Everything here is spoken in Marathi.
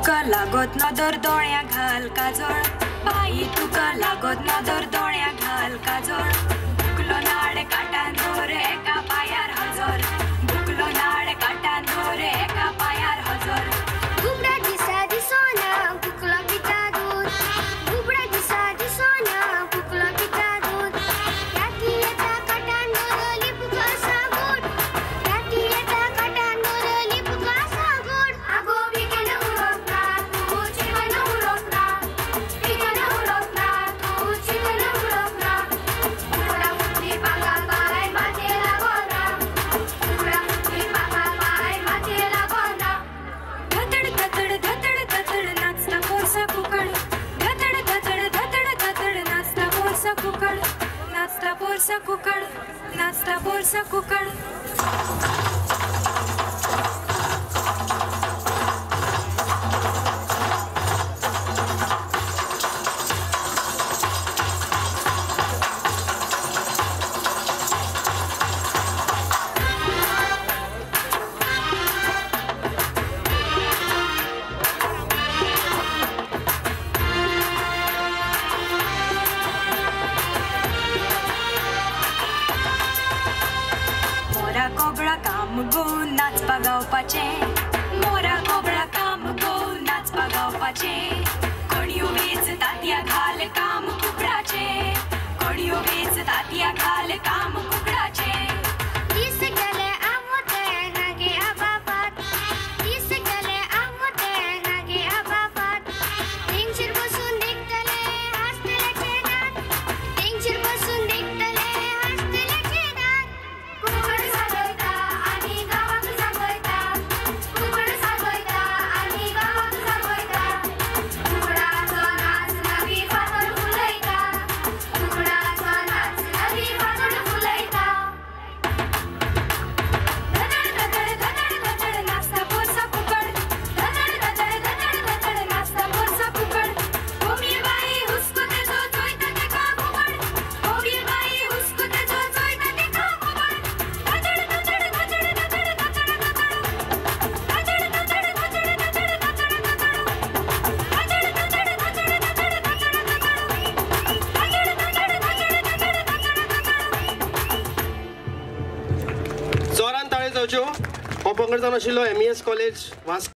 तुका लागत नदर दोळ्या घाल काजळ, बाई तुका लागत नदर दोळ्या घाल काजळ. बुकलो नाड काटान दोर एका पायार हजर, बुकलो नाड काटान दोर एका पायार हजर. घुबडा दिसा दिसोना बुकलो पिता दूध, घुबडा दिसा दिसोना बुकलो पिता दूध. राती येता काटान दोर लिपूक असा गोड, राती येता काटान दोर लिपूक असा गोड. आगो पिकेन उडोतना तू चिकन उडोतना, पिकेन उडोतना तू चिकन उडोतना. घुबडा फुटली पागाल बाय माते लागोना, घुबडा फुटली पागाल बाय माते लागोना. धतड धतड धतड धतड नाचता पोरसा कुकड, धतड धतड धतड धतड नाचता पोरसा कुकड, नाचता पोरसा कुकड, नाचता पोरसा कुकड. मोरा कोबळा काम गोवन नाचपा गावपाचें, मोरा कोबळा काम गोवन नाचपा गावपाचें. कणयो वेच तांतयां घाल काम कुकडाचें, कणयो वेच तांतयां घाल काम कुकडाचें. दिस गेले आवते नागे आबापात, दिस गेले आवते नागे आबापात. तेंचेर बसून देखतले हसतलेचे दात, तेंचेर बसून देखतले हसतलेचे दात. कुकड सागयता आनी गावाक सांगयता, कुकड सागयता आनी गावाक सांगयता. कुकडाचो नाच नवी फातर फुलयता, कुकडाचो नाच नवी फातर फुलयता. धतड धतड धतड धतड नाचता पोरसा कुकड, धतड धतड धतड धतड नाचता पोरसा कुकड. होबी बाई हुस्को तेजो चोयता तेका घुबड, होबी बाई हुस्को तेजो चोयता तेका घुबड. धतड धतड धतड धतड धतड धतड, धतड धतड धतड धतड धतड धतड, धतड धतड धतड धतड धतड धतड, धतड धतड धतड धतड धतड धतड. जोरान ताळे जावच्यो. हो पंगड जावन आशिल्लो MES कॉलेज वास्को.